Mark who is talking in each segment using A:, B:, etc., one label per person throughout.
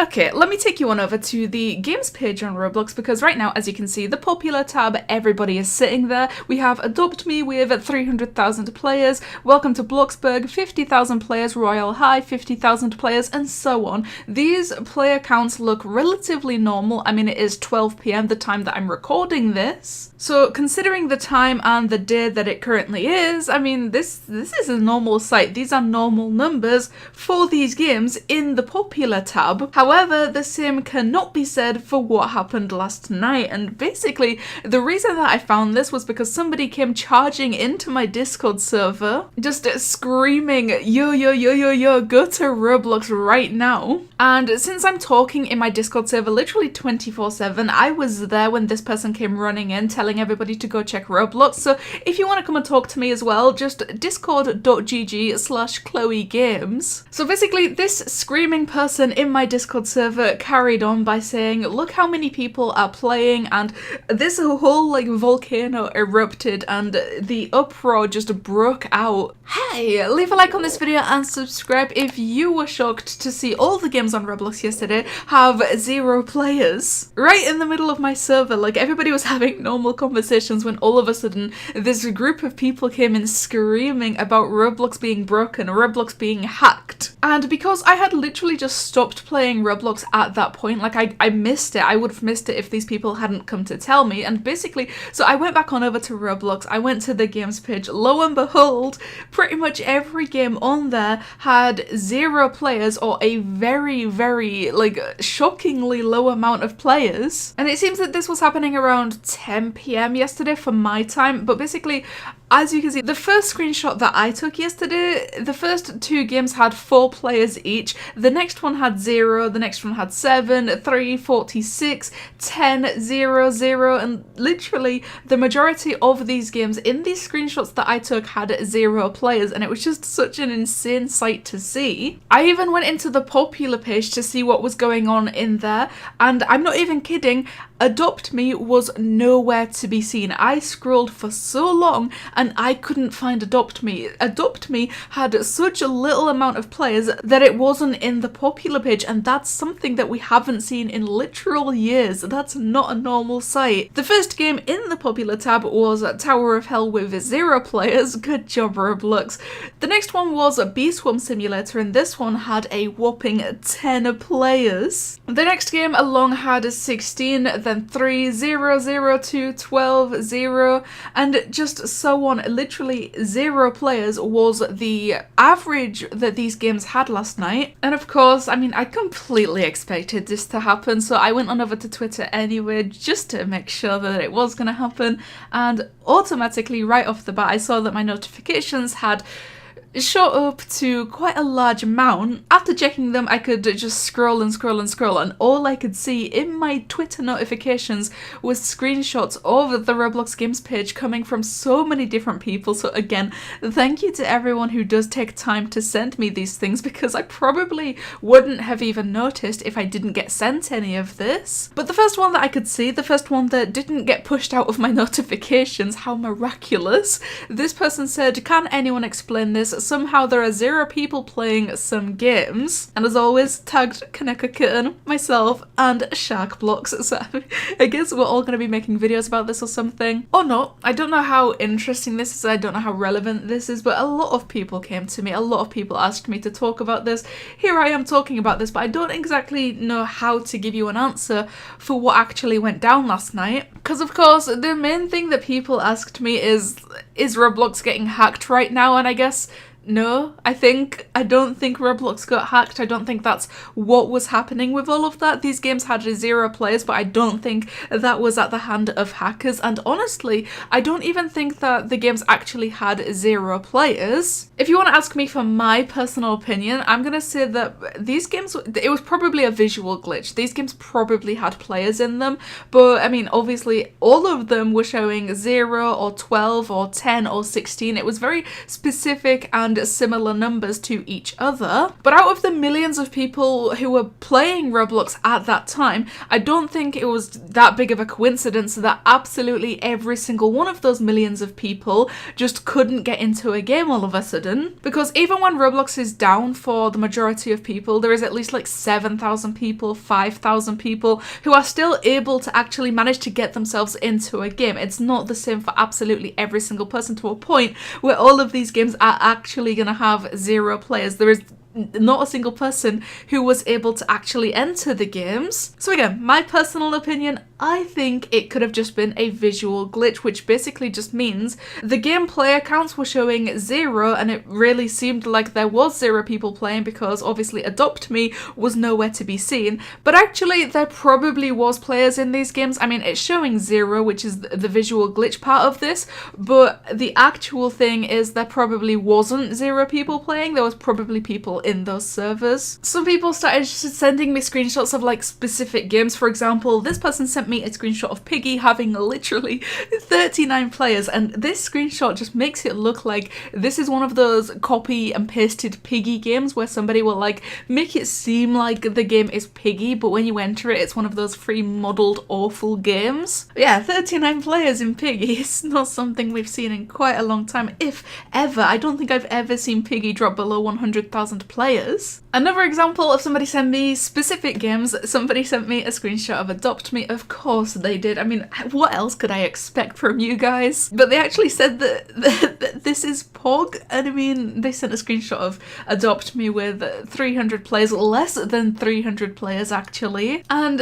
A: Okay, let me take you on over to the games page on Roblox, because right now, as you can see, the popular tab, everybody is sitting there. We have Adopt Me with 300,000 players, Welcome to Bloxburg, 50,000 players, Royal High, 50,000 players, and so on. These player counts look relatively normal. I mean, it is 12 PM, the time that I'm recording this. So considering the time and the day that it currently is, I mean, this is a normal site. These are normal numbers for these games in the popular tab. However, the same cannot be said for what happened last night, and basically the reason that I found this was because somebody came charging into my Discord server, just screaming, yo, yo, yo, yo, yo, go to Roblox right now. And since I'm talking in my Discord server literally 24/7, I was there when this person came running in telling everybody to go check Roblox. So if you want to come and talk to me as well, just discord.gg/ChloeGames. So basically this screaming person in my Discord server carried on by saying, look how many people are playing, and this whole like volcano erupted and the uproar just broke out. Hey, leave a like on this video and subscribe if you were shocked to see all the games on Roblox yesterday have 0 players. Right in the middle of my server, like everybody was having normal conversations when all of a sudden this group of people came in screaming about Roblox being broken, Roblox being hacked. And because I had literally just stopped playing Roblox at that point, like I missed it. I would have missed it if these people hadn't come to tell me. And basically, so I went back on over to Roblox, I went to the games page, lo and behold, pretty much every game on there had 0 players or a very, very like shockingly low amount of players. And it seems that this was happening around 10 PM yesterday for my time, but basically, as you can see, the first screenshot that I took yesterday, the first 2 games had 4 players each, the next one had 0, the next one had 7, 3, 46, 10, 0, 0, and literally the majority of these games in these screenshots that I took had 0 players, and it was just such an insane sight to see. I even went into the popular page to see what was going on in there, and I'm not even kidding, Adopt Me was nowhere to be seen. I scrolled for so long and I couldn't find Adopt Me. Adopt Me had such a little amount of players that it wasn't in the popular page, and that's something that we haven't seen in literal years. That's not a normal sight. The first game in the popular tab was Tower of Hell with 0 players. Good job, Roblox. The next one was Bee Swarm Simulator, and this one had a whopping 10 players. The next game along had 16, then 3, 0, 0, 2, 12, 0, and just so on. Literally 0 players was the average that these games had last night. And of course, I mean, I completely expected this to happen, so I went on over to Twitter anyway just to make sure that it was going to happen, and automatically right off the bat I saw that my notifications had shot up to quite a large amount. After checking them, I could just scroll and scroll and scroll, and all I could see in my Twitter notifications was screenshots of the Roblox Games page coming from so many different people. So again, thank you to everyone who does take time to send me these things, because I probably wouldn't have even noticed if I didn't get sent any of this. But the first one that I could see, the first one that didn't get pushed out of my notifications, how miraculous. This person said, can anyone explain this? Somehow there are 0 people playing some games, and as always tagged Kaneka Kitten, myself, and Shark Blocks. So I guess we're all going to be making videos about this or something, or not. I don't know how interesting this is, I don't know how relevant this is, but a lot of people came to me, a lot of people asked me to talk about this. Here I am talking about this, but I don't exactly know how to give you an answer for what actually went down last night, because of course the main thing that people asked me is Roblox getting hacked right now? And I guess no, I don't think Roblox got hacked. I don't think that's what was happening with all of that. These games had 0 players, but I don't think that was at the hand of hackers. And honestly, I don't even think that the games actually had 0 players. If you want to ask me for my personal opinion, I'm going to say that these games, it was probably a visual glitch. These games probably had players in them, but I mean, obviously all of them were showing 0 or 12 or 10 or 16. It was very specific and and similar numbers to each other. But out of the millions of people who were playing Roblox at that time, I don't think it was that big of a coincidence that absolutely every single one of those millions of people just couldn't get into a game all of a sudden. Because even when Roblox is down for the majority of people, there is at least like 7,000 people, 5,000 people who are still able to actually manage to get themselves into a game. It's not the same for absolutely every single person to a point where all of these games are actually going to have 0 players. There is not a single person who was able to actually enter the games. So again, my personal opinion, I think it could have just been a visual glitch, which basically just means the game player counts were showing 0 and it really seemed like there was 0 people playing because obviously Adopt Me was nowhere to be seen. But actually there probably was players in these games. I mean, it's showing 0, which is the visual glitch part of this, but the actual thing is there probably wasn't 0 people playing. There was probably people in those servers. Some people started sending me screenshots of like specific games. For example, this person sent me a screenshot of Piggy having literally 39 players, and this screenshot just makes it look like this is one of those copy and pasted Piggy games where somebody will like make it seem like the game is Piggy, but when you enter it, it's one of those free modeled awful games. But yeah, 39 players in Piggy is not something we've seen in quite a long time, if ever. I don't think I've ever seen Piggy drop below 100,000 players. Another example of somebody sent me specific games, somebody sent me a screenshot of Adopt Me. Of course they did. I mean, what else could I expect from you guys? But they actually said that this is Pog, and I mean, they sent a screenshot of Adopt Me with 300 players, less than 300 players actually. And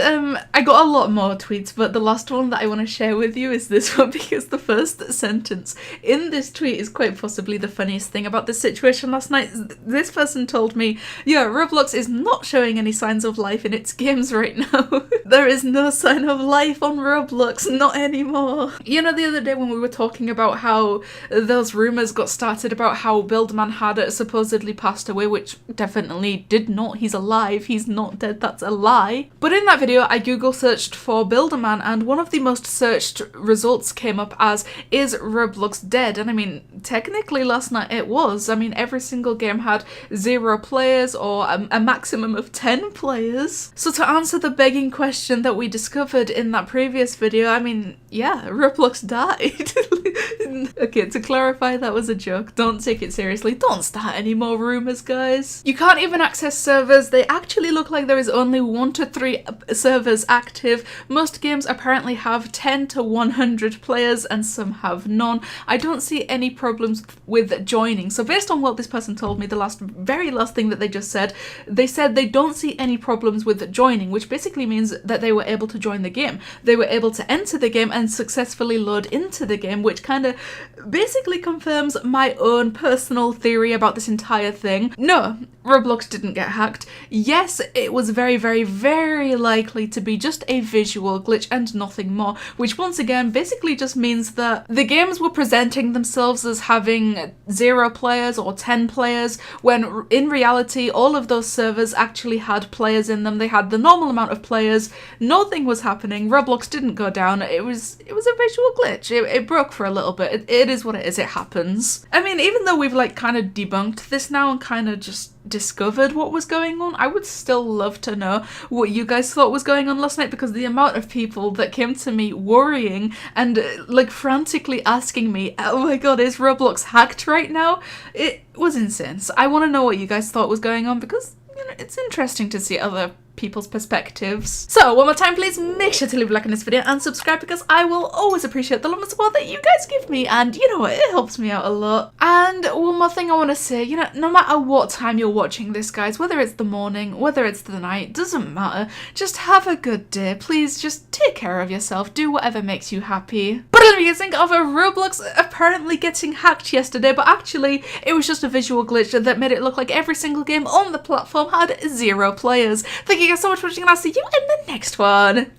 A: I got a lot more tweets, but the last one that I want to share with you is this one because the first sentence in this tweet is quite possibly the funniest thing about this situation last night. This person told me, yeah, Roblox is not showing any signs of life in its games right now. There is no sign of life on Roblox, not anymore. You know, the other day when we were talking about how those rumours got started about how Buildman had supposedly passed away, which definitely did not. He's alive, he's not dead, that's a lie. But in that video, I Google searched for Builderman, and one of the most searched results came up as, is Roblox dead? And I mean, technically last night it was. I mean, every single game had 0 players or a maximum of 10 players. So to answer the begging question that we discovered in that previous video, I mean, yeah, Roblox died. Okay, to clarify, that was a joke. Don't take it seriously. Don't start any more rumours, guys. You can't even access servers. They actually look like there is only 1 to 3 servers active. Most games apparently have 10 to 100 players and some have none. I don't see any problems with joining. So based on what this person told me, the very last thing that they just said they don't see any problems with joining, which basically means that they were able to join the game. They were able to enter the game and successfully load into the game, which kind of basically confirms my own personal theory about this entire thing. No, Roblox didn't get hacked. Yes, it was very, very, very likely to be just a visual glitch and nothing more, which once again basically just means that the games were presenting themselves as having 0 players or 10 players, when in reality all of those servers actually had players in them. They had the normal amount of players, nothing was happening, Roblox didn't go down, it was a visual glitch. It broke for a little bit. It is what it is, it happens. I mean, even though we've like kind of debunked this now and kind of just discovered what was going on, I would still love to know what you guys thought was going on last night, because the amount of people that came to me worrying and like frantically asking me, oh my god, is Roblox hacked right now? It was insane. So I want to know what you guys thought was going on, because you know, it's interesting to see other people's perspectives. So one more time, please make sure to leave a like on this video and subscribe, because I will always appreciate the love and support that you guys give me, and you know what, it helps me out a lot. And one more thing I want to say, you know, no matter what time you're watching this, guys, whether it's the morning, whether it's the night, doesn't matter, just have a good day. Please just take care of yourself, do whatever makes you happy. But let me think of a Roblox apparently getting hacked yesterday, but actually it was just a visual glitch that made it look like every single game on the platform had 0 players. Thank you guys so much for watching, and I'll see you in the next one.